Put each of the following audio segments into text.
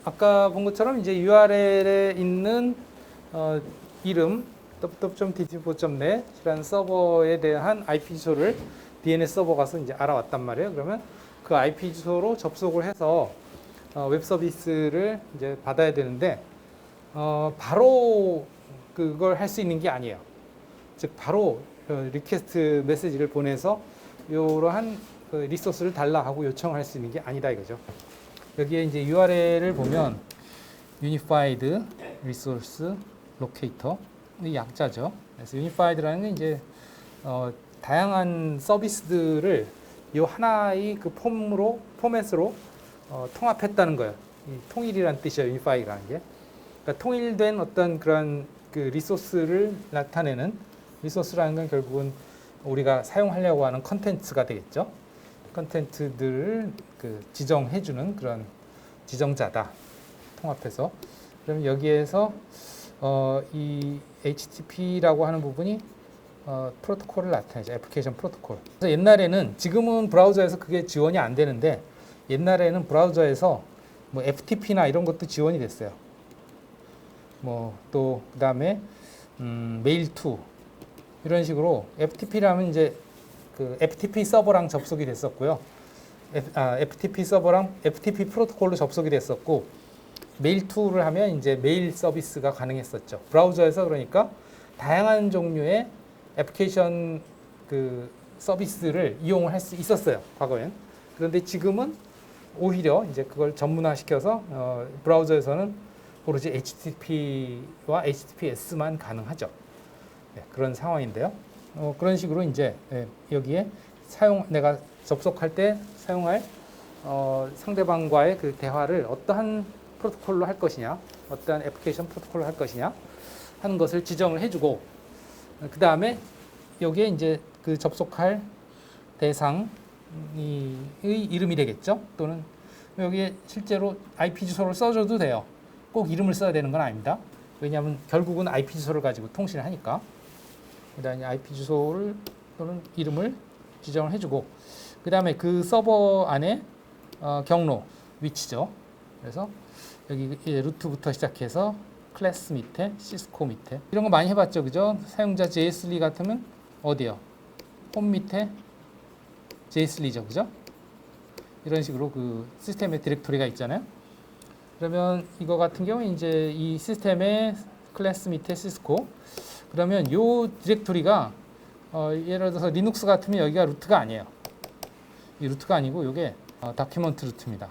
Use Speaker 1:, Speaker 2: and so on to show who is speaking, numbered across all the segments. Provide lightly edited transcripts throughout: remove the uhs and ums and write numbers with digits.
Speaker 1: 아까 본 것처럼 이제 URL에 있는 이름 www.dt4.net이라는 서버에 대한 IP 주소를 DNS 서버 가서 이제 알아왔단 말이에요. 그러면 그 IP 주소로 접속을 해서 웹 서비스를 이제 받아야 되는데 바로 그걸 할 수 있는 게 아니에요. 즉 바로 리퀘스트 메시지를 보내서 이러한 리소스를 달라 하고 요청할 수 있는 게 아니다 이거죠. 여기에 이제 URL을 보면 Unified Resource Locator 이 약자죠. 그래서 Unified라는 게 이제 다양한 서비스들을 이 하나의 그 포맷으로 통합했다는 거예요. 이 통일이라는 뜻이에요. Unify라는 게. 그러니까 통일된 어떤 그런 그 리소스를 나타내는 리소스라는 건 결국은 우리가 사용하려고 하는 컨텐츠가 되겠죠. 컨텐츠들을 그 지정해주는 그런 지정자다. 통합해서. 그럼 여기에서 이 HTTP라고 하는 부분이 프로토콜을 나타내죠. 애플리케이션 프로토콜. 그래서 옛날에는 지금은 브라우저에서 그게 지원이 안 되는데 옛날에는 브라우저에서 뭐 FTP나 이런 것도 지원이 됐어요. 뭐 또 그다음에 메일2 이런 식으로 FTP라면 이제 그 FTP 서버랑 접속이 됐었고요. FTP 서버랑 FTP 프로토콜로 접속이 됐었고 메일2를 하면 이제 메일 서비스가 가능했었죠. 브라우저에서 그러니까 다양한 종류의 애플리케이션 그 서비스를 이용을 할 수 있었어요. 과거엔. 그런데 지금은 오히려 이제 그걸 전문화시켜서 브라우저에서는 오로지 HTTP와 HTTPS만 가능하죠. 네, 그런 상황인데요. 그런 식으로 이제 여기에 내가 접속할 때 사용할 상대방과의 그 대화를 어떠한 프로토콜로 할 것이냐, 어떠한 애플리케이션 프로토콜로 할 것이냐 하는 것을 지정을 해주고 그 다음에 여기에 이제 그 접속할 대상의 이름이 되겠죠. 또는 여기에 실제로 IP 주소를 써줘도 돼요. 꼭 이름을 써야 되는 건 아닙니다. 왜냐하면 결국은 IP 주소를 가지고 통신을 하니까. 그다음에 IP 주소를 또는 이름을 지정을 해주고 그 다음에 그 서버 안에 경로, 위치죠. 그래서 여기 루트부터 시작해서 클래스 밑에, 시스코 밑에 이런 거 많이 해봤죠, 그죠? 사용자 jsli 같으면 어디요? 홈 밑에 jsli죠, 그죠? 이런 식으로 그 시스템의 디렉토리가 있잖아요. 그러면 이거 같은 경우에 이제 이 시스템의 클래스 밑에 시스코 그러면 요 디렉토리가 예를 들어서 리눅스 같으면 여기가 루트가 아니에요. 이 루트가 아니고 이게 다큐먼트 루트입니다.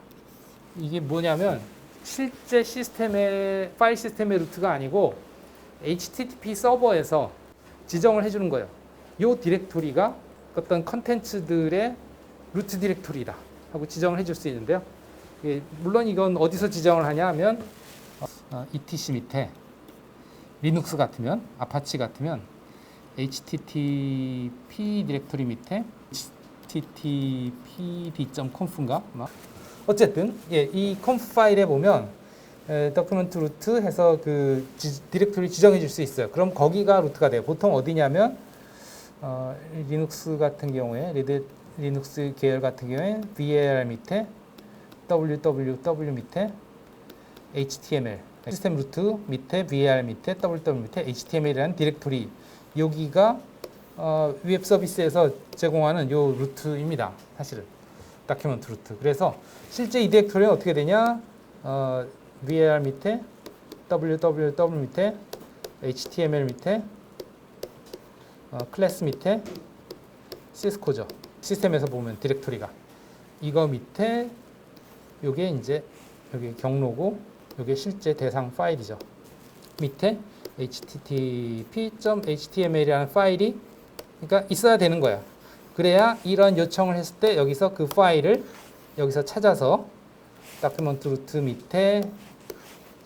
Speaker 1: 이게 뭐냐면 실제 시스템의 파일 시스템의 루트가 아니고 HTTP 서버에서 지정을 해주는 거예요. 이 디렉토리가 어떤 컨텐츠들의 루트 디렉토리다 하고 지정을 해줄 수 있는데요. 물론 이건 어디서 지정을 하냐 하면 etc 밑에 리눅스 같으면 아파치 같으면 http 디렉토리 밑에 httpd.conf인가 어쨌든 이 conf 파일에 보면 document root 해서 그 디렉토리 지정해 줄 수 있어요. 그럼 거기가 루트가 돼요. 보통 어디냐면 리눅스 같은 경우에 리눅스 계열 같은 경우에 var 밑에 www 밑에 html 시스템 루트 밑에 var 밑에 www 밑에 html이라는 디렉토리 여기가 웹 서비스에서 제공하는 요 루트입니다. 사실은 다큐먼트 루트. 그래서 실제 이 디렉토리는 어떻게 되냐? var 밑에 www 밑에 html 밑에 클래스 밑에 시스코죠. 시스템에서 보면 디렉토리가 이거 밑에 요게 이제 여기 경로고 요게 실제 대상 파일이죠. 밑에 http.html이라는 파일이 그러니까 있어야 되는 거야. 그래야 이런 요청을 했을 때 여기서 그 파일을 여기서 찾아서 다큐먼트 루트 밑에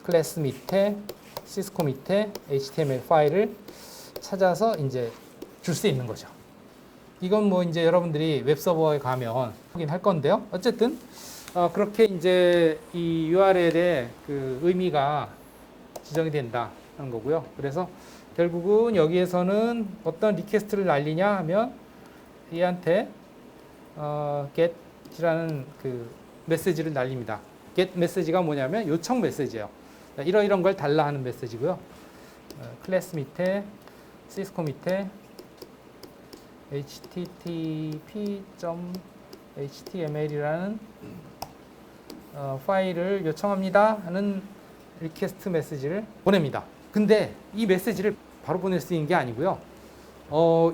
Speaker 1: 클래스 밑에 시스코 밑에 HTML 파일을 찾아서 이제 줄 수 있는 거죠. 이건 뭐 이제 여러분들이 웹서버에 가면 확인할 건데요. 어쨌든 그렇게 이제 이 URL의 그 의미가 지정이 된다는 거고요. 그래서 결국은 여기에서는 어떤 리퀘스트를 날리냐 하면 얘한테 get이라는 그 메시지를 날립니다. get 메시지가 뭐냐면 요청 메시지예요. 이런 걸 달라 하는 메시지고요. 클래스 밑에 시스코 밑에 http.html이라는 파일을 요청합니다 하는 리퀘스트 메시지를 보냅니다. 근데 이 메시지를 바로 보낼 수 있는 게 아니고요.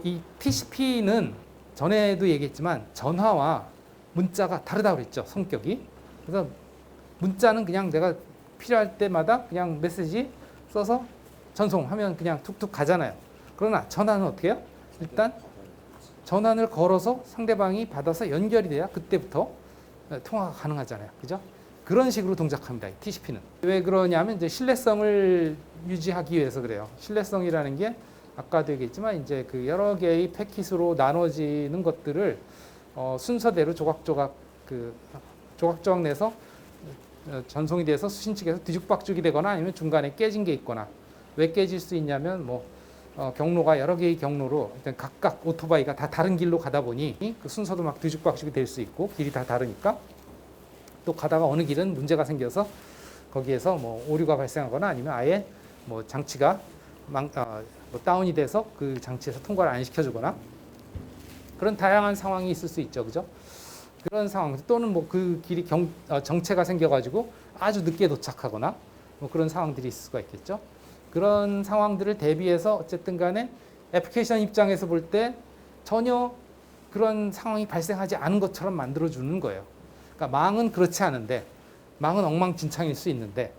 Speaker 1: 이 TCP는 전에도 얘기했지만 전화와 문자가 다르다고 그랬죠. 성격이. 그래서 문자는 그냥 내가 필요할 때마다 그냥 메시지 써서 전송하면 그냥 툭툭 가잖아요. 그러나 전화는 어떻게 해요? 일단 전화를 걸어서 상대방이 받아서 연결이 돼야 그때부터 통화가 가능하잖아요. 그죠? 그런 식으로 동작합니다. TCP는. 왜 그러냐면 이제 신뢰성을 유지하기 위해서 그래요. 신뢰성이라는 게 아까도 얘기했지만 이제 그 여러 개의 패킷으로 나눠지는 것들을 순서대로 조각조각 내서 전송이 돼서 수신 측에서 뒤죽박죽이 되거나 아니면 중간에 깨진 게 있거나 왜 깨질 수 있냐면 경로가 여러 개의 경로로 일단 각각 오토바이가 다 다른 길로 가다 보니 그 순서도 막 뒤죽박죽이 될 수 있고 길이 다 다르니까 또 가다가 어느 길은 문제가 생겨서 거기에서 오류가 발생하거나 아니면 아예 장치가 다운이 돼서 그 장치에서 통과를 안 시켜주거나 그런 다양한 상황이 있을 수 있죠, 그죠? 그런 상황 또는 그 길이 정체가 생겨가지고 아주 늦게 도착하거나 그런 상황들이 있을 수가 있겠죠. 그런 상황들을 대비해서 어쨌든 간에 애플리케이션 입장에서 볼 때 전혀 그런 상황이 발생하지 않은 것처럼 만들어주는 거예요. 그러니까 망은 그렇지 않은데 망은 엉망진창일 수 있는데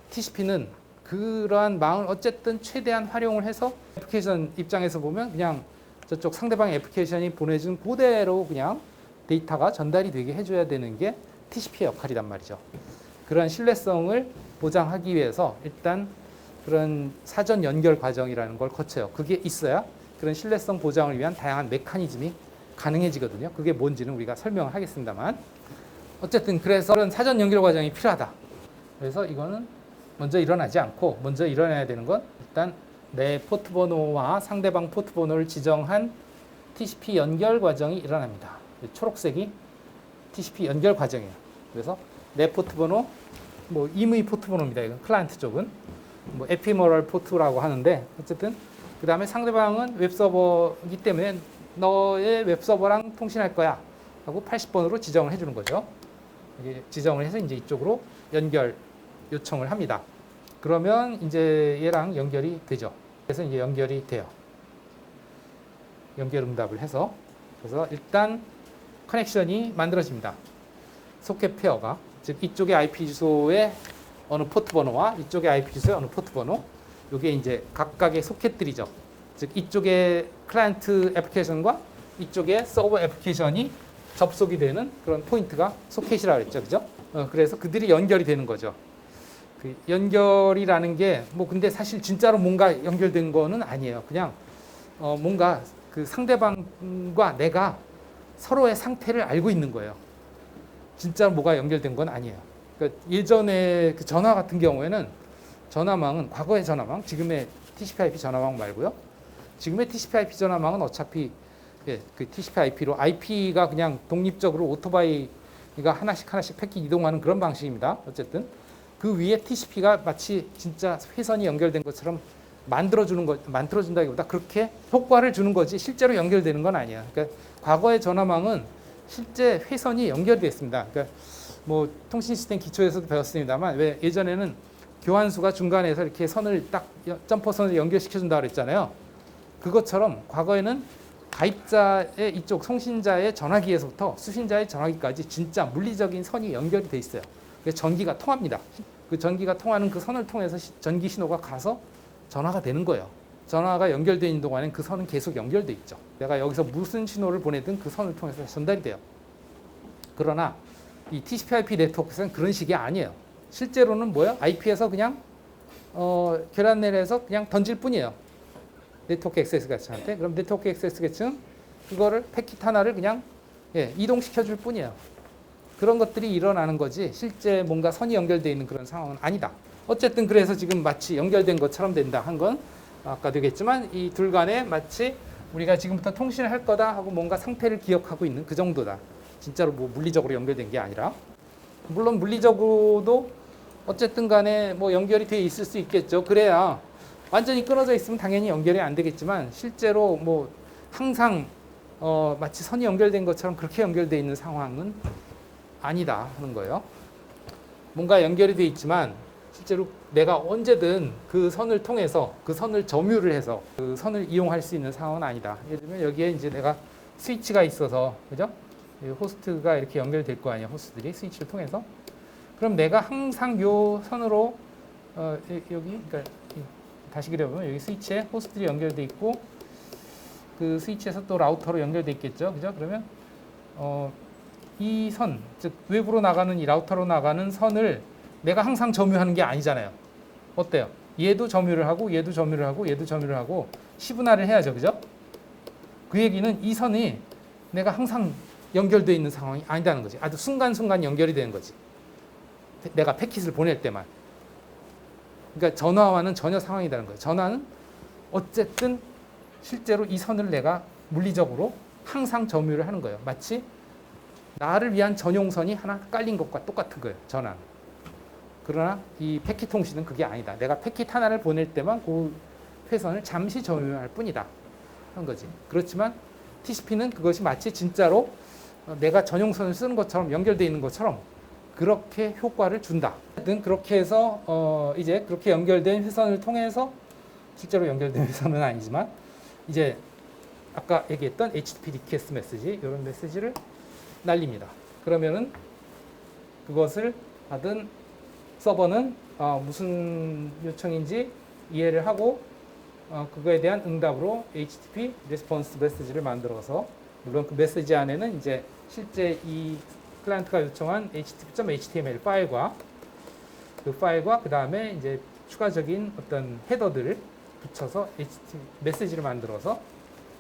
Speaker 1: TCP는 그러한 망을 어쨌든 최대한 활용을 해서 애플리케이션 입장에서 보면 그냥 저쪽 상대방의 애플리케이션이 보내준 그대로 그냥 데이터가 전달이 되게 해줘야 되는 게 TCP의 역할이란 말이죠. 그런 신뢰성을 보장하기 위해서 일단 그런 사전 연결 과정이라는 걸 거쳐요. 그게 있어야 그런 신뢰성 보장을 위한 다양한 메커니즘이 가능해지거든요. 그게 뭔지는 우리가 설명을 하겠습니다만 어쨌든 그래서 그런 사전 연결 과정이 필요하다. 그래서 이거는 먼저 일어나지 않고 먼저 일어나야 되는 건 일단 내 포트 번호와 상대방 포트 번호를 지정한 TCP 연결 과정이 일어납니다. 초록색이 TCP 연결 과정이에요. 그래서 내 포트 번호, 임의 포트 번호입니다. 이건 클라이언트 쪽은 에피머럴 포트라고 하는데 어쨌든 그 다음에 상대방은 웹서버이기 때문에 너의 웹서버랑 통신할 거야 하고 80번으로 지정을 해주는 거죠. 이게 지정을 해서 이제 이쪽으로 연결 요청을 합니다. 그러면 이제 얘랑 연결이 되죠. 그래서 이제 연결이 돼요. 연결 응답을 해서 그래서 일단 커넥션이 만들어집니다. 소켓 페어가 즉 이쪽의 IP 주소의 어느 포트 번호와 이쪽의 IP 주소의 어느 포트 번호 이게 이제 각각의 소켓들이죠. 즉 이쪽의 클라이언트 애플리케이션과 이쪽의 서버 애플리케이션이 접속이 되는 그런 포인트가 소켓이라고 했죠. 그죠? 그래서 그들이 연결이 되는 거죠. 그 연결이라는 게 근데 사실 진짜로 뭔가 연결된 거는 아니에요. 그냥 뭔가 그 상대방과 내가 서로의 상태를 알고 있는 거예요. 진짜 뭐가 연결된 건 아니에요. 그러니까 예전에 그 전화 같은 경우에는 전화망은 과거의 전화망, 지금의 TCP/IP 전화망 말고요. 지금의 TCP/IP 전화망은 어차피 그 TCP/IP로 IP가 그냥 독립적으로 오토바이가 하나씩 패킷 이동하는 그런 방식입니다. 어쨌든 그 위에 TCP가 마치 진짜 회선이 연결된 것처럼 만들어준다기보다 그렇게 효과를 주는 거지 실제로 연결되는 건 아니에요. 그러니까 과거의 전화망은 실제 회선이 연결이 됐습니다. 그러니까 통신 시스템 기초에서도 배웠습니다만 왜 예전에는 교환수가 중간에서 이렇게 선을 딱 점퍼선을 연결시켜 준다고 그랬잖아요. 그것처럼 과거에는 가입자의 이쪽 송신자의 전화기에서부터 수신자의 전화기까지 진짜 물리적인 선이 연결이 돼 있어요. 그래서 전기가 통합니다. 그 전기가 통하는 그 선을 통해서 전기 신호가 가서 전화가 되는 거예요. 전화가 연결되어 있는 동안엔 그 선은 계속 연결돼 있죠. 내가 여기서 무슨 신호를 보내든 그 선을 통해서 전달이 돼요. 그러나 이 TCP/IP 네트워크에서는 그런 식이 아니에요. 실제로는 IP에서 그냥 계란내를 해서 그냥 던질 뿐이에요. 네트워크 액세스 계층한테. 그럼 네트워크 액세스 계층은 그거를 패킷 하나를 그냥 이동시켜 줄 뿐이에요. 그런 것들이 일어나는 거지 실제 뭔가 선이 연결되어 있는 그런 상황은 아니다. 어쨌든 그래서 지금 마치 연결된 것처럼 된다 한 건 아까도 얘기했지만 이 둘 간에 마치 우리가 지금부터 통신을 할 거다 하고 뭔가 상태를 기억하고 있는 그 정도다. 진짜로 물리적으로 연결된 게 아니라 물론 물리적으로도 어쨌든 간에 뭐 연결이 돼 있을 수 있겠죠. 그래야 완전히 끊어져 있으면 당연히 연결이 안 되겠지만 실제로 뭐 항상 마치 선이 연결된 것처럼 그렇게 연결돼 있는 상황은 아니다 하는 거예요. 뭔가 연결이 돼 있지만 실제로 내가 언제든 그 선을 통해서 그 선을 점유를 해서 그 선을 이용할 수 있는 상황은 아니다. 예를 들면 여기에 이제 내가 스위치가 있어서 그죠? 호스트가 이렇게 연결될 거 아니야. 호스트들이 스위치를 통해서. 그럼 내가 항상 요 선으로 여기 그러니까 다시 그려보면 여기 스위치에 호스트들이 연결돼 있고 그 스위치에서 또 라우터로 연결돼 있겠죠. 그죠? 그러면 이 선, 즉 외부로 나가는 이 라우터로 나가는 선을 내가 항상 점유하는 게 아니잖아요. 어때요? 얘도 점유를 하고 얘도 점유를 하고 얘도 점유를 하고 시분할을 해야죠. 그죠? 그 얘기는 이 선이 내가 항상 연결되어 있는 상황이 아니다는 거지. 아주 순간순간 연결이 되는 거지. 내가 패킷을 보낼 때만. 그러니까 전화와는 전혀 상황이 다른 거예요. 전화는 어쨌든 실제로 이 선을 내가 물리적으로 항상 점유를 하는 거예요. 마치 나를 위한 전용선이 하나 깔린 것과 똑같은 거예요. 전화는. 그러나 이 패킷 통신은 그게 아니다. 내가 패킷 하나를 보낼 때만 그 회선을 잠시 점유할 뿐이다. 하는 거지. 그렇지만 TCP는 그것이 마치 진짜로 내가 전용선을 쓰는 것처럼 연결되어 있는 것처럼 그렇게 효과를 준다. 그렇게 해서 이제 그렇게 연결된 회선을 통해서 실제로 연결된 회선은 아니지만 이제 아까 얘기했던 HTTP 리퀘스트 메시지 이런 메시지를 날립니다. 그러면은 그것을 받은 서버는 무슨 요청인지 이해를 하고 그거에 대한 응답으로 HTTP 레스폰스 메시지를 만들어서 물론 그 메시지 안에는 이제 실제 이 클라이언트가 요청한 http.html 파일과 그 파일과 그 다음에 이제 추가적인 어떤 헤더들을 붙여서 HTTP 메시지를 만들어서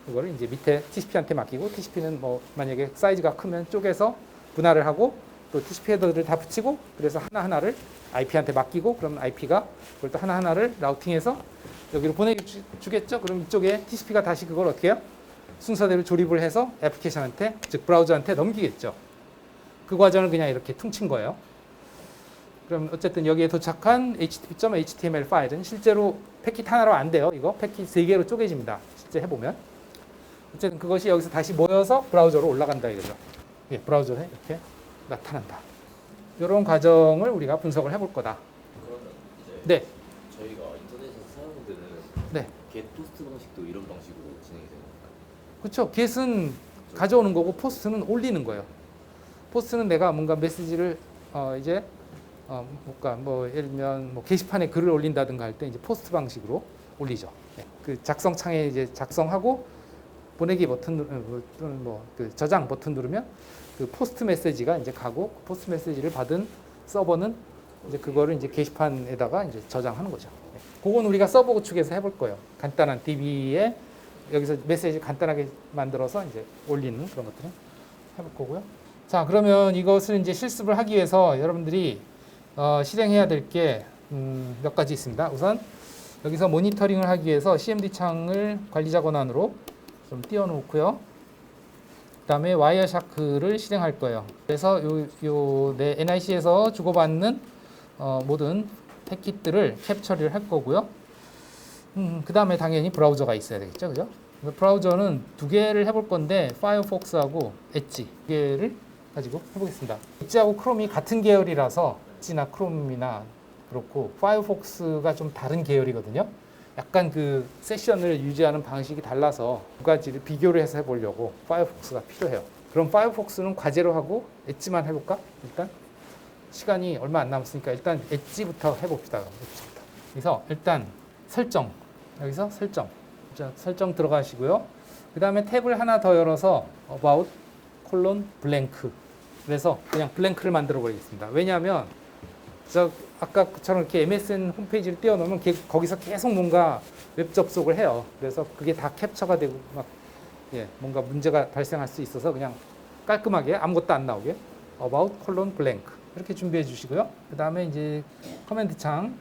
Speaker 1: 그거를 이제 밑에 TCP한테 맡기고 TCP는 뭐 만약에 사이즈가 크면 쪼개서 분할을 하고 또 TCP 헤더들을 다 붙이고 그래서 하나하나를 IP한테 맡기고 그럼 IP가 그걸 또 하나하나를 라우팅해서 여기로 보내주겠죠. 그럼 이쪽에 TCP가 다시 그걸 어떻게 해요? 순서대로 조립을 해서 애플리케이션한테 즉 브라우저한테 넘기겠죠. 그 과정을 그냥 이렇게 퉁친 거예요. 그럼 어쨌든 여기에 도착한 http.html 파일은 실제로 패킷 하나로 안 돼요. 이거 패킷 3개로 쪼개집니다. 실제 해보면. 어쨌든 그것이 여기서 다시 모여서 브라우저로 올라간다 이거죠. 예, 브라우저에 이렇게 나타난다. 이런 과정을 우리가 분석을 해볼 거다.
Speaker 2: 그러면 이제
Speaker 1: 네.
Speaker 2: 저희가 인터넷에서 사용하는 데는
Speaker 1: 네.
Speaker 2: get 포스트 방식도 이런 방식으로 진행이 되는 건가요?
Speaker 1: 그렇죠. get은 가져오는 거고 포스트는 올리는 거예요. 포스트는 내가 뭔가 메시지를 이제 뭔가 뭐 예를 들면 뭐 게시판에 글을 올린다든가 할 때 이제 포스트 방식으로 올리죠. 네. 그 작성 창에 이제 작성하고 보내기 버튼 또는 뭐 그 저장 버튼 누르면 그 포스트 메시지가 이제 가고 그 포스트 메시지를 받은 서버는 이제 그거를 이제 게시판에다가 이제 저장하는 거죠. 네. 그건 우리가 서버 구축에서 해볼 거예요. 간단한 DB에 여기서 메시지 간단하게 만들어서 이제 올리는 그런 것들은 해볼 거고요. 자, 그러면 이것을 이제 실습을 하기 위해서 여러분들이 실행해야 될 게 몇 가지 있습니다. 우선 여기서 모니터링을 하기 위해서 CMD 창을 관리자 권한으로 좀 띄워놓고요. 그다음에 와이어샤크를 실행할 거예요. 그래서 내 NIC에서 주고받는 모든 패킷들을 캡처를 할 거고요. 그다음에 당연히 브라우저가 있어야 되겠죠, 그죠? 브라우저는 두 개를 해볼 건데 파이어폭스하고 엣지 두 개를 가지고 해보겠습니다. 엣지하고 크롬이 같은 계열이라서 엣지나 크롬이나 그렇고 파이어폭스가 좀 다른 계열이거든요. 약간 그 세션을 유지하는 방식이 달라서 두 가지를 비교를 해서 해보려고 파이어폭스가 필요해요. 그럼 파이어폭스는 과제로 하고 엣지만 해볼까? 일단 시간이 얼마 안 남았으니까 일단 엣지부터 해봅시다. 엣지부터. 그래서 일단 설정 여기서 설정 들어가시고요. 그 다음에 탭을 하나 더 열어서 about blank 그래서 그냥 블랭크를 만들어 버리겠습니다. 왜냐하면 아까처럼 이렇게 MSN 홈페이지를 띄워놓으면 거기서 계속 뭔가 웹 접속을 해요. 그래서 그게 다 캡처가 되고 막 뭔가 문제가 발생할 수 있어서 그냥 깔끔하게 아무것도 안 나오게 about blank 이렇게 준비해 주시고요. 그 다음에 이제 커맨드 창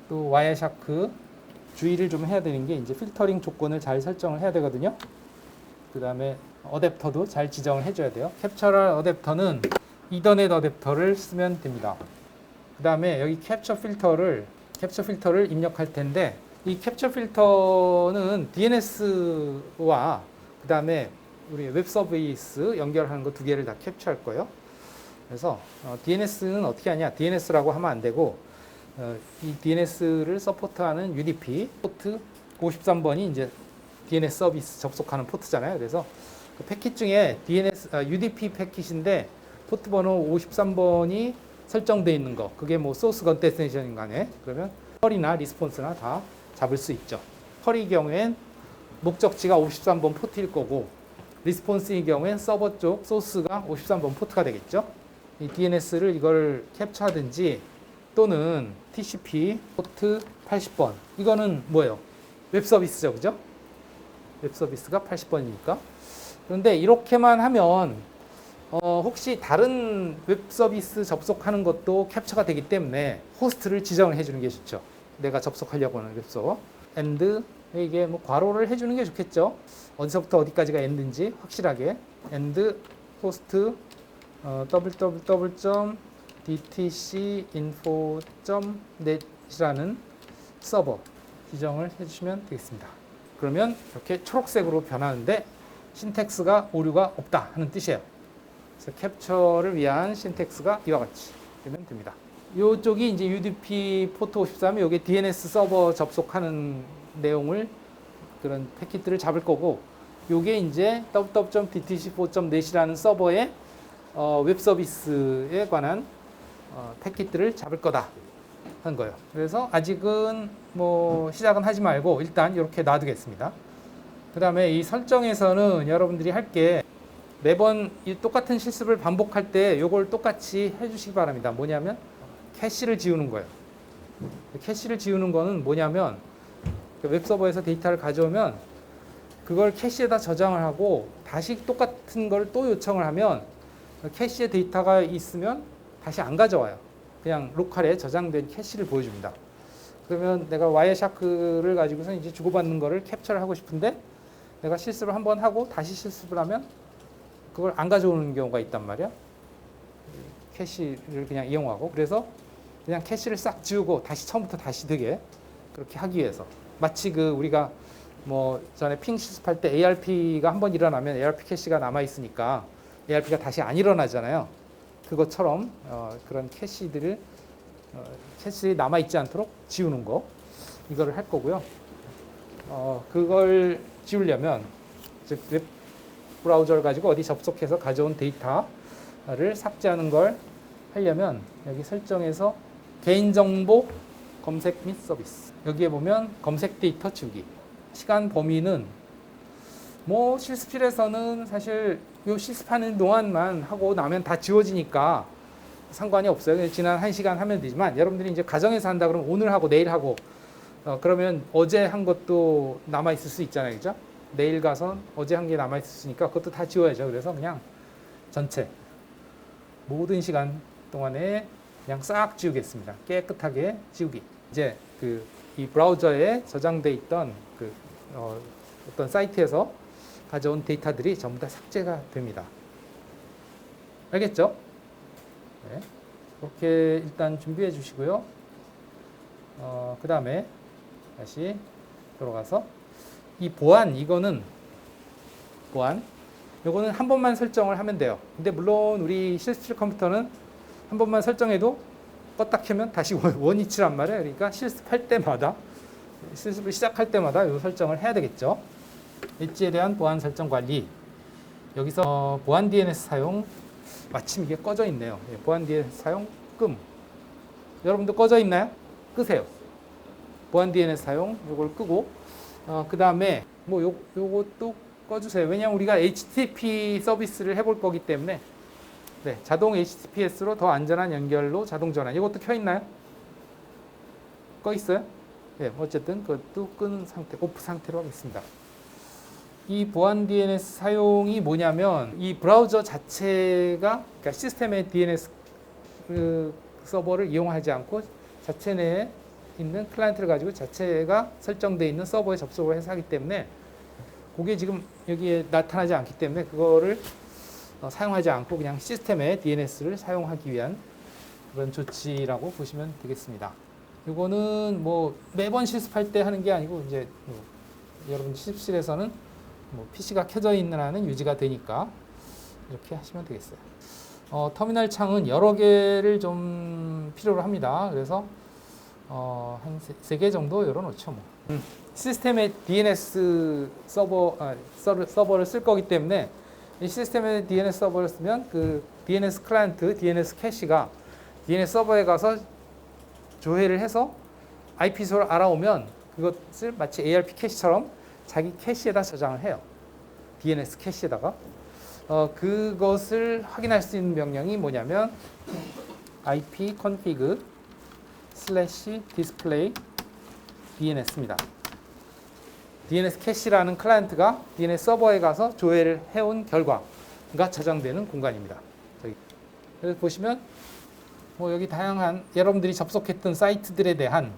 Speaker 1: 또 와이어샤크 주의를 좀 해야 되는 게 이제 필터링 조건을 잘 설정을 해야 되거든요. 그 다음에 어댑터도 잘 지정을 해줘야 돼요. 캡처럴 어댑터는 이더넷 어댑터를 쓰면 됩니다. 그 다음에 여기 캡처 필터를 입력할 텐데 이 캡처 필터는 DNS와 그 다음에 우리 웹 서비스 연결하는 거 두 개를 다 캡처할 거예요. 그래서 DNS는 어떻게 하냐? DNS라고 하면 안 되고 이 DNS를 서포트하는 UDP 포트 53번이 이제 DNS 서비스 접속하는 포트잖아요. 그래서 그 패킷 중에 UDP 패킷인데 포트 번호 53번이 설정되어 있는 거, 그게 뭐 소스 컨데스네이션인 간에 그러면 쿼리나 리스폰스나 다 잡을 수 있죠. 쿼리 경우엔 목적지가 53번 포트일 거고 리스폰스의 경우엔 서버 쪽 소스가 53번 포트가 되겠죠. 이 DNS를 이걸 캡처하든지 또는 TCP 포트 80번 이거는 뭐예요? 웹 서비스죠, 그죠? 웹 서비스가 80번이니까. 그런데 이렇게만 하면 혹시 다른 웹 서비스 접속하는 것도 캡처가 되기 때문에 호스트를 지정을 해주는 게 좋죠. 내가 접속하려고 하는 웹 서버. and 이게 뭐 괄호를 해주는 게 좋겠죠. 어디서부터 어디까지가 end인지 확실하게 and host www.dtcinfo.net이라는 서버 지정을 해주시면 되겠습니다. 그러면 이렇게 초록색으로 변하는데 신텍스가 오류가 없다 하는 뜻이에요. 그래서 캡처를 위한 신텍스가 이와 같이 되면 됩니다. 이쪽이 이제 UDP 포트 53, 이게 DNS 서버 접속하는 내용을 그런 패킷들을 잡을 거고, 이게 이제 www.dtc4.net이라는 서버의 웹 서비스에 관한 패킷들을 잡을 거다 하는 거예요. 그래서 아직은 뭐 시작은 하지 말고 일단 이렇게 놔두겠습니다. 그 다음에 이 설정에서는 여러분들이 할 게 매번 이 똑같은 실습을 반복할 때 이걸 똑같이 해주시기 바랍니다. 뭐냐면 캐시를 지우는 거예요. 캐시를 지우는 거는 뭐냐면 웹서버에서 데이터를 가져오면 그걸 캐시에다 저장을 하고 다시 똑같은 걸 또 요청을 하면 캐시에 데이터가 있으면 다시 안 가져와요. 그냥 로컬에 저장된 캐시를 보여줍니다. 그러면 내가 와이어샤크를 가지고서 이제 주고받는 거를 캡처를 하고 싶은데 내가 실습을 한번 하고 다시 실습을 하면 그걸 안 가져오는 경우가 있단 말이야. 캐시를 그냥 이용하고, 그래서 그냥 캐시를 싹 지우고 다시 처음부터 다시 되게 그렇게 하기 위해서, 마치 그 우리가 뭐 전에 핑 실습할 때 ARP가 한번 일어나면 ARP 캐시가 남아 있으니까 ARP가 다시 안 일어나잖아요. 그것처럼 그런 캐시들이 남아 있지 않도록 지우는 거, 이거를 할 거고요. 그걸 지우려면 즉 웹 브라우저를 가지고 어디 접속해서 가져온 데이터를 삭제하는 걸 하려면 여기 설정에서 개인정보 검색 및 서비스, 여기에 보면 검색 데이터 지우기, 시간 범위는 뭐 실습실에서는 사실 요 실습하는 동안만 하고 나면 다 지워지니까 상관이 없어요. 지난 1시간 하면 되지만 여러분들이 이제 가정에서 한다 그러면 오늘 하고 내일 하고 그러면 어제 한 것도 남아 있을 수 있잖아요, 그죠? 내일 가서 어제 한 게 남아 있으니까 그것도 다 지워야죠. 그래서 그냥 전체 모든 시간 동안에 그냥 싹 지우겠습니다. 깨끗하게 지우기. 이제 이 브라우저에 저장돼 있던 어떤 사이트에서 가져온 데이터들이 전부 다 삭제가 됩니다. 알겠죠? 네. 이렇게 일단 준비해 주시고요. 그 다음에 다시 들어가서 이 보안, 이거는 요거는 한 번만 설정을 하면 돼요. 근데 물론 우리 실습실 컴퓨터는 한 번만 설정해도 껐다 켜면 다시 원위치란 말이에요. 그러니까 실습할 때마다, 실습을 시작할 때마다 이 설정을 해야 되겠죠. 엣지에 대한 보안 설정 관리. 여기서 보안 DNS 사용, 마침 이게 꺼져 있네요. 보안 DNS 사용 끔. 여러분도 꺼져 있나요? 끄세요. 보안 DNS 사용 요걸 끄고, 그 다음에 뭐 요것도 꺼주세요. 왜냐하면 우리가 HTTP 서비스를 해볼 거기 때문에. 네, 자동 HTTPS로 더 안전한 연결로 자동 전환. 이것도 켜 있나요? 꺼 있어요? 네, 어쨌든 그것도 끈 상태, 오프 상태로 하겠습니다. 이 보안 DNS 사용이 뭐냐면 이 브라우저 자체가, 그러니까 시스템의 DNS 서버를 이용하지 않고 자체 내에 있는 클라이언트를 가지고 자체가 설정되어 있는 서버에 접속을 해서 하기 때문에 그게 지금 여기에 나타나지 않기 때문에 그거를 사용하지 않고 그냥 시스템의 DNS를 사용하기 위한 그런 조치라고 보시면 되겠습니다. 이거는 뭐 매번 실습할 때 하는 게 아니고 이제 뭐 여러분 실습실에서는 뭐 PC가 켜져 있는 한은 유지가 되니까 이렇게 하시면 되겠어요. 터미널 창은 여러 개를 좀 필요로 합니다. 그래서 한 세 개 정도 열어놓죠. 뭐. 시스템의 DNS 서버를 쓸 거기 때문에 이 시스템의 DNS 서버를 쓰면 그 DNS 클라이언트, DNS 캐시가 DNS 서버에 가서 조회를 해서 IP 주소를 알아오면 그것을 마치 ARP 캐시처럼 자기 캐시에다 저장을 해요. DNS 캐시에다가. 그것을 확인할 수 있는 명령이 뭐냐면 ipconfig/display DNS입니다. DNS 캐시라는 클라이언트가 DNS 서버에 가서 조회를 해온 결과가 저장되는 공간입니다. 그래서 보시면 뭐 여기 다양한 여러분들이 접속했던 사이트들에 대한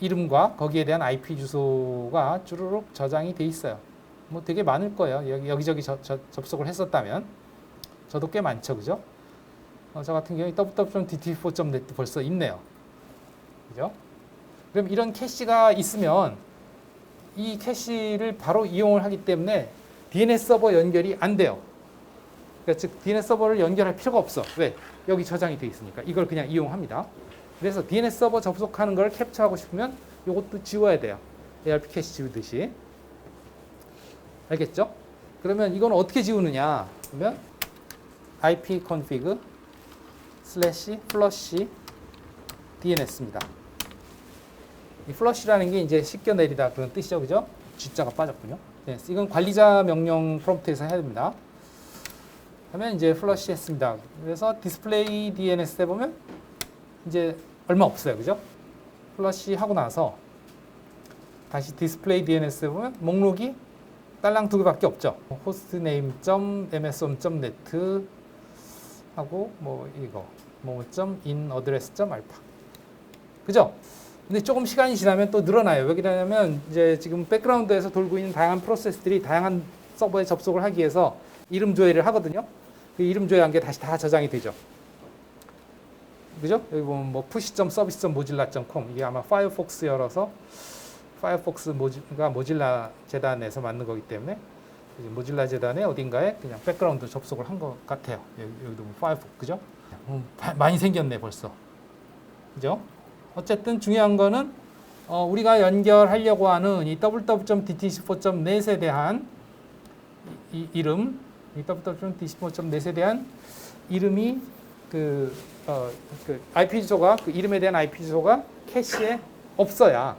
Speaker 1: 이름과 거기에 대한 IP 주소가 주르륵 저장이 돼 있어요. 뭐 되게 많을 거예요. 여기저기 접속을 했었다면 저도 꽤 많죠, 그죠? 저 같은 경우에 www.dt4.net 벌써 있네요, 그죠? 그럼 이런 캐시가 있으면 이 캐시를 바로 이용을 하기 때문에 DNS 서버 연결이 안 돼요. 그러니까 즉 DNS 서버를 연결할 필요가 없어. 왜? 여기 저장이 돼 있으니까 이걸 그냥 이용합니다. 그래서 DNS 서버 접속하는 걸 캡처하고 싶으면 이것도 지워야 돼요. ARP 캐시 지우듯이. 알겠죠? 그러면 이건 어떻게 지우느냐? 그러면 ipconfig/flush DNS입니다. 이 flush라는 게 이제 씻겨내리다 그런 뜻이죠, 그죠? G자가 빠졌군요. 네, 이건 관리자 명령 프롬프트에서 해야 됩니다. 하면 이제 flush 했습니다. 그래서 display DNS에 보면 이제 얼마 없어요, 그죠? flush 하고 나서 다시 display DNS에 보면 목록이 딸랑 두 개밖에 없죠. hostname.mson.net 하고 뭐 이거 .in_address.alpha 그죠? 근데 조금 시간이 지나면 또 늘어나요. 왜 그러냐면 이제 지금 백그라운드에서 돌고 있는 다양한 프로세스들이 다양한 서버에 접속을 하기 위해서 이름 조회를 하거든요. 그 이름 조회한 게 다시 다 저장이 되죠. 그죠? 여기 보면 뭐 push.service.mozilla.com 이게 아마 파이어폭스 열어서 파이어폭스가 모질라 재단에서 만든 거기 때문에 모질라 재단의 어딘가에 그냥 백그라운드 접속을 한 것 같아요. 여기도 파이어폭스 그죠? 많이 생겼네 벌써. 그죠? 어쨌든 중요한 거는 우리가 연결하려고 하는 이 www.dt4.net에 대한 이 이름, 이 www.dt4.net에 대한 이름이 그 IP 주소가 그 이름에 대한 IP 주소가 캐시에 없어야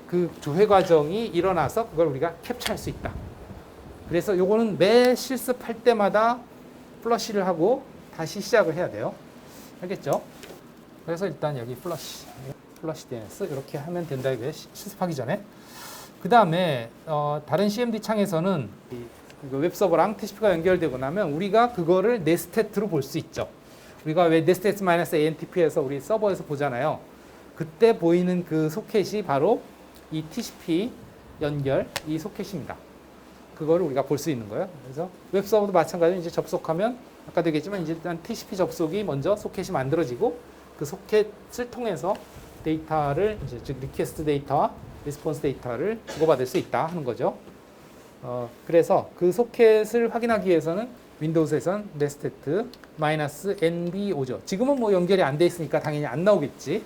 Speaker 1: 그 조회 과정이 일어나서 그걸 우리가 캡처할 수 있다. 그래서 요거는 매 실습할 때마다 플러시를 하고 다시 시작을 해야 돼요. 알겠죠? 그래서 일단 여기 플러시 DNS 이렇게 하면 된다 이거예요. 실습하기 전에. 그 다음에 다른 CMD 창에서는 웹서버랑 TCP가 연결되고 나면 우리가 그거를 네스텟으로 볼 수 있죠. 우리가 왜 네스텟-ANTP에서 우리 서버에서 보잖아요. 그때 보이는 그 소켓이 바로 이 TCP 연결 이 소켓입니다. 그거를 우리가 볼 수 있는 거예요. 그래서 웹서버도 마찬가지로 이제 접속하면 아까도 얘기했지만 이제 일단 TCP 접속이 먼저 소켓이 만들어지고 그 소켓을 통해서 데이터를 이제 즉 리퀘스트 데이터와 리스폰스 데이터를 주고받을 수 있다 하는 거죠. 그래서 그 소켓을 확인하기 위해서는 윈도우에선 nested-nb5죠. 지금은 뭐 연결이 안 돼 있으니까 당연히 안 나오겠지.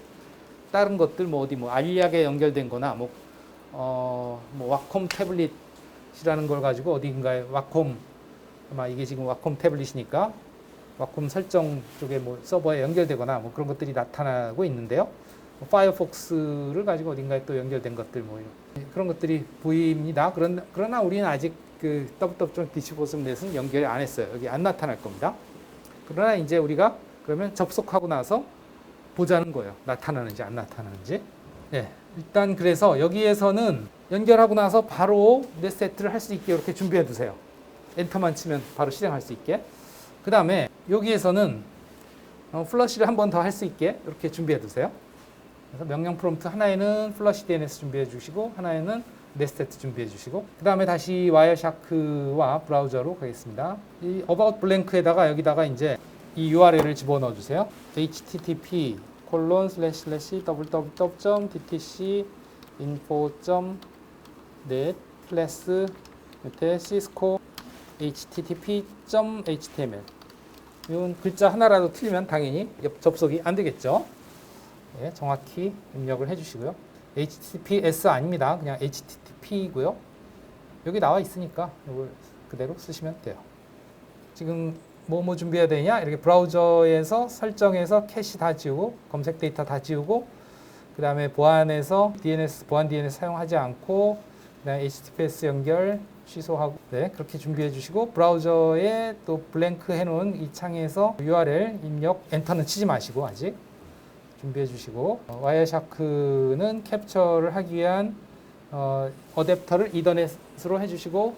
Speaker 1: 다른 것들 뭐 어디 뭐 알약에 연결된 거나 뭐 와콤 태블릿이라는 걸 가지고 어딘가에 와콤 아마 이게 지금 와콤 태블릿이니까 와콤 설정 쪽에 뭐 서버에 연결되거나 뭐 그런 것들이 나타나고 있는데요. 파이어폭스를 가지고 어딘가에 또 연결된 것들 뭐 그런 것들이 보입니다. 그러나 우리는 아직 그 www.dt4.net은 연결이 안 했어요. 여기 안 나타날 겁니다. 그러나 이제 우리가 그러면 접속하고 나서 보자는 거예요. 나타나는지 안 나타나는지. 네, 일단 그래서 여기에서는 연결하고 나서 바로 네스텟를 할 수 있게 이렇게 준비해 두세요. 엔터만 치면 바로 실행할 수 있게. 그 다음에 여기에서는 플러시를 한 번 더 할 수 있게 이렇게 준비해 두세요. 그래서 명령 프롬프트 하나에는 플러시 DNS 준비해 주시고 하나에는 네스테트 준비해 주시고 그 다음에 다시 와이어샤크와 브라우저로 가겠습니다. 이 about blank에다가 여기다가 이제 이 URL을 집어넣어 주세요. http www.ttc.info.net 밑에 cisco http.html 이건 글자 하나라도 틀리면 당연히 접속이 안 되겠죠. 네, 정확히 입력을 해주시고요. HTTPS 아닙니다. 그냥 HTTP이고요. 여기 나와 있으니까 이걸 그대로 쓰시면 돼요. 지금 뭐 준비해야 되냐? 이렇게 브라우저에서 설정해서 캐시 다 지우고 검색 데이터 다 지우고 그 다음에 보안에서 보안 DNS 사용하지 않고 그다음에 HTTPS 연결 취소하고 네 그렇게 준비해 주시고 브라우저에 또 블랭크 해놓은 이 창에서 URL 입력 엔터는 치지 마시고 아직 준비해 주시고 와이어샤크는 캡처를 하기 위한 어댑터를 이더넷으로 해주시고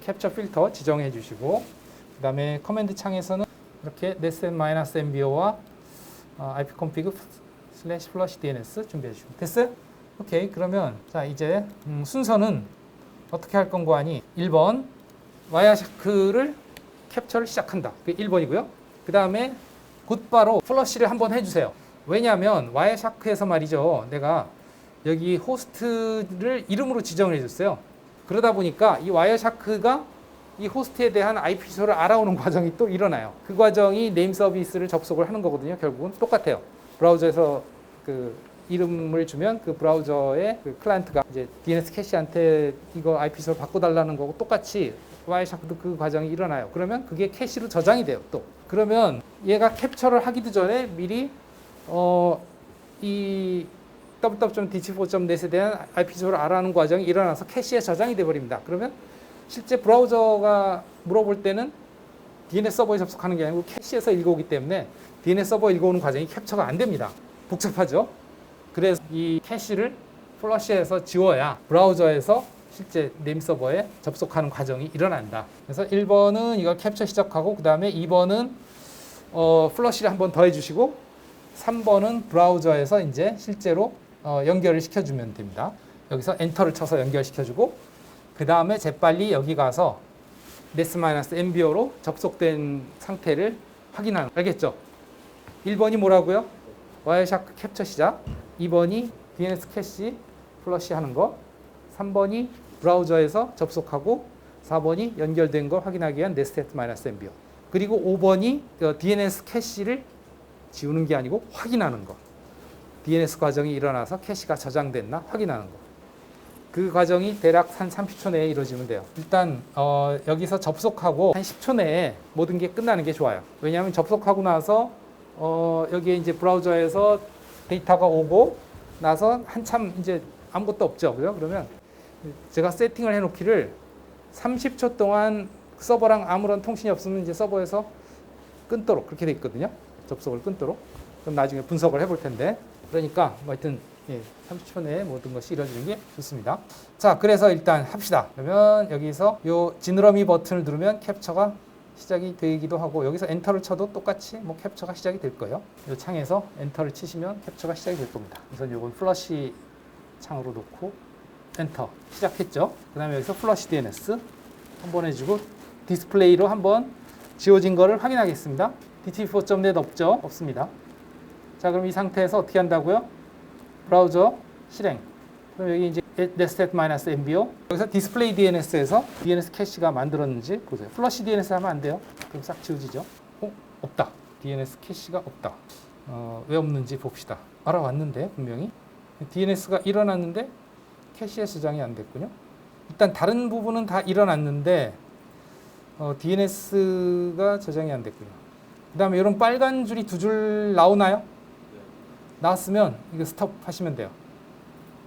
Speaker 1: 캡처 필터 지정해 주시고 그 다음에 커맨드 창에서는 이렇게 netset-mbio와 ipconfig/flushdns 준비해 주시고 됐어요? 오케이 그러면 자 이제 순서는 어떻게 할 건고 하니 1번 와이어샤크를 캡처를 시작한다. 그게 1번이고요. 그 다음에 곧바로 플러시를 한번 해주세요. 왜냐하면 와이어샤크에서 말이죠. 내가 여기 호스트를 이름으로 지정을 해줬어요. 그러다 보니까 이 와이어샤크가 이 호스트에 대한 IP 주소를 알아오는 과정이 또 일어나요. 그 과정이 네임 서비스를 접속을 하는 거거든요. 결국은 똑같아요. 브라우저에서 그 이름을 주면 그 브라우저의 그 클라이언트가 이제 DNS 캐시한테 이거 IP 주소를 바꿔달라는 거고 똑같이 와이어샤크도 그 과정이 일어나요. 그러면 그게 캐시로 저장이 돼요. 또 그러면 얘가 캡처를 하기도 전에 미리 이 www.dc4.net에 대한 IP 주소를 알아하는 과정이 일어나서 캐시에 저장이 돼 버립니다. 그러면 실제 브라우저가 물어볼 때는 DNS 서버에 접속하는 게 아니고 캐시에서 읽어오기 때문에 DNS 서버 읽어오는 과정이 캡처가 안 됩니다. 복잡하죠? 그래서 이 캐시를 플러시해서 지워야 브라우저에서 실제 네임 서버에 접속하는 과정이 일어난다. 그래서 1번은 이걸 캡처 시작하고 그 다음에 2번은 플러시를 한번 더 해주시고 3번은 브라우저에서 이제 실제로 연결을 시켜주면 됩니다. 여기서 엔터를 쳐서 연결시켜주고 그 다음에 재빨리 여기 가서 net-mbio로 접속된 상태를 확인하는 알겠죠? 1번이 뭐라고요? 와이어샤크 캡처 시작 2번이 DNS 캐시 플러시 하는 거 3번이 브라우저에서 접속하고 4번이 연결된 걸 확인하기 위한 net-mbio 그리고 5번이 DNS 캐시를 지우는 게 아니고 확인하는 거 DNS 과정이 일어나서 캐시가 저장됐나 확인하는 거 그 과정이 대략 한 30초 내에 이루어지면 돼요. 일단 여기서 접속하고 한 10초 내에 모든 게 끝나는 게 좋아요. 왜냐하면 접속하고 나서 여기에 이제 브라우저에서 데이터가 오고 나서 한참 이제 아무것도 없죠. 그죠? 그러면 제가 세팅을 해놓기를 30초 동안 서버랑 아무런 통신이 없으면 이제 서버에서 끊도록 그렇게 돼 있거든요. 접속을 끊도록. 그럼 나중에 분석을 해볼 텐데. 그러니까 뭐 하여튼 30초 내에 모든 것이 이루어지는 게 좋습니다. 자, 그래서 일단 합시다. 그러면 여기서 요 지느러미 버튼을 누르면 캡처가 시작이 되기도 하고 여기서 엔터를 쳐도 똑같이 뭐 캡처가 시작이 될 거예요. 이 창에서 엔터를 치시면 캡처가 시작이 될 겁니다. 우선 요건 플러시 창으로 놓고 엔터 시작했죠. 그 다음에 여기서 플러시 DNS 한번 해주고 디스플레이로 한번 지워진 거를 확인하겠습니다. dt4.net 없죠? 없습니다. 자, 그럼 이 상태에서 어떻게 한다고요? 브라우저 실행. 그럼 여기 이제 netset-mbio 여기서 디스플레이 DNS에서 DNS 캐시가 만들었는지 보세요. 플러시 DNS 하면 안 돼요. 그럼 싹 지워지죠. 없다. DNS 캐시가 없다. 왜 없는지 봅시다. 알아왔는데 분명히 DNS가 일어났는데 캐시에 저장이 안 됐군요. 일단 다른 부분은 다 일어났는데 DNS가 저장이 안 됐군요. 그 다음에 이런 빨간 줄이 두 줄 나오나요? 나왔으면 이거 스톱 하시면 돼요.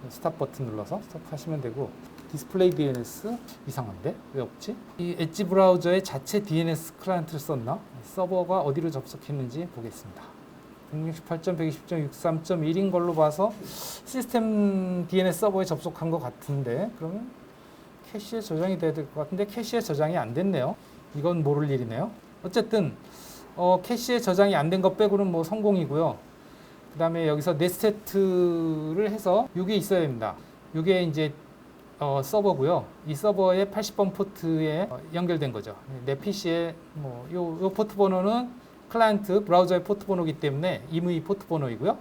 Speaker 1: 스탑 버튼 눌러서 스톱 하시면 되고 디스플레이 DNS 이상한데? 왜 없지? 이 엣지 브라우저의 자체 DNS 클라이언트를 썼나? 서버가 어디로 접속했는지 보겠습니다. 168.120.63.1인 걸로 봐서 시스템 DNS 서버에 접속한 것 같은데 그러면 캐시에 저장이 돼야 될 것 같은데 캐시에 저장이 안 됐네요. 이건 모를 일이네요. 어쨌든 캐시에 저장이 안 된 것 빼고는 뭐 성공이고요. 그 다음에 여기서 넷세트를 해서 이게 있어야 됩니다. 이게 이제 서버고요. 이 서버에 80번 포트에 연결된 거죠. 내 PC에 요 포트 번호는 클라이언트 브라우저의 포트 번호이기 때문에 임의 포트 번호이고요.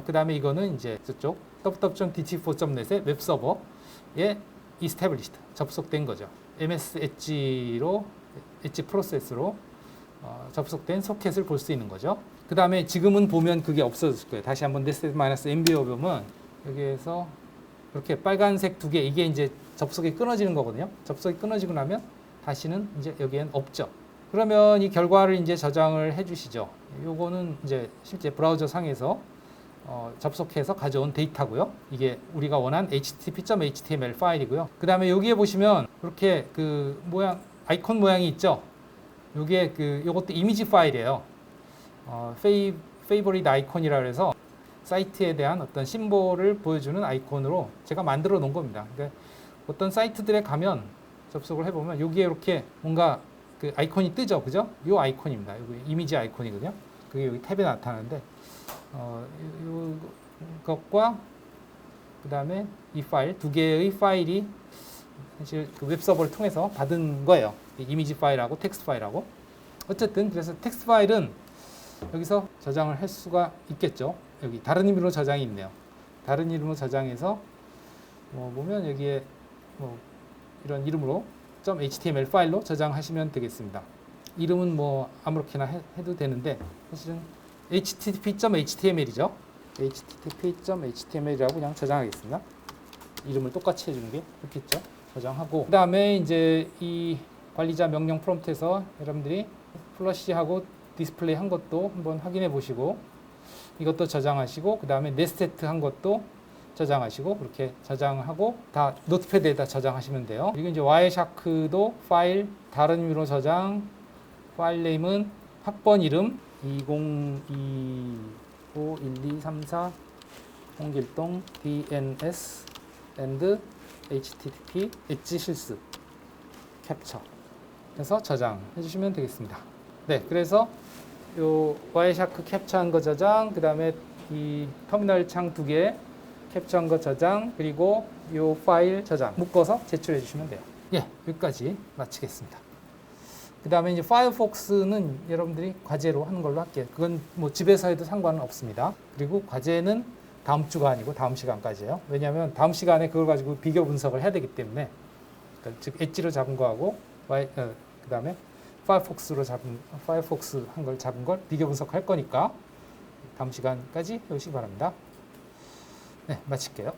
Speaker 1: 그 다음에 이거는 이제 저쪽 www.dt4.net의 웹 서버에 established 접속된 거죠. MS 엣지로 엣지 프로세스로 접속된 소켓을 볼 수 있는 거죠. 그 다음에 지금은 보면 그게 없어졌을 거예요. 다시 한번 -MBO 보면 여기에서 이렇게 빨간색 두 개, 이게 이제 접속이 끊어지는 거거든요. 접속이 끊어지고 나면 다시는 이제 여기엔 없죠. 그러면 이 결과를 이제 저장을 해 주시죠. 요거는 이제 실제 브라우저 상에서 접속해서 가져온 데이터고요. 이게 우리가 원한 http.html 파일이고요. 그 다음에 여기에 보시면 이렇게 그 모양, 아이콘 모양이 있죠. 요게 요것도 이미지 파일이에요. 페이버릿 아이콘이라 그래서 사이트에 대한 어떤 심볼을 보여주는 아이콘으로 제가 만들어 놓은 겁니다. 그러니까 어떤 사이트들에 가면 접속을 해보면 여기에 이렇게 뭔가 그 아이콘이 뜨죠, 그죠? 요 아이콘입니다. 여기 이미지 아이콘이거든요. 그게 여기 탭에 나타나는데 이것과 그 다음에 이 파일 두 개의 파일이 사실 그 웹서버를 통해서 받은 거예요. 이미지 파일하고 텍스트 파일하고. 어쨌든 그래서 텍스트 파일은 여기서 저장을 할 수가 있겠죠. 여기 다른 이름으로 저장이 있네요. 다른 이름으로 저장해서 보면 여기에 이런 이름으로 .html 파일로 저장하시면 되겠습니다. 이름은 아무렇게나 해도 되는데 사실은 http.html이죠. http.html이라고 그냥 저장하겠습니다. 이름을 똑같이 해주는 게 좋겠죠. 저장하고 그 다음에 이제 이 관리자 명령 프롬프트에서 여러분들이 플러시하고 디스플레이 한 것도 한번 확인해 보시고 이것도 저장하시고 그 다음에 네스테트 한 것도 저장하시고 그렇게 저장하고 다 노트패드에다 저장하시면 돼요. 그리고 이제 와이샤크도 파일 다른 의미로 저장, 파일 네임은 학번 이름 20251234 홍길동 DNS and HTTP 엣지 실습 캡처 해서 저장해 주시면 되겠습니다. 네, 그래서 요 와이샤크 캡처한 거 저장, 그 다음에 이 터미널 창 두 개 캡처한 거 저장, 그리고 요 파일 저장 묶어서 제출해 주시면 돼요. 예, 여기까지 마치겠습니다. 그 다음에 이제 파이어폭스는 여러분들이 과제로 하는 걸로 할게요. 그건 집에서 해도 상관은 없습니다. 그리고 과제는 다음 주가 아니고 다음 시간까지예요. 왜냐하면 다음 시간에 그걸 가지고 비교 분석을 해야 되기 때문에 그러니까 즉 엣지로 잡은 거하고 그 다음에 파이어폭스로 잡은 파이어폭스 한 걸 잡은 걸 비교 분석할 거니까 다음 시간까지 해오시기 바랍니다. 네, 마칠게요.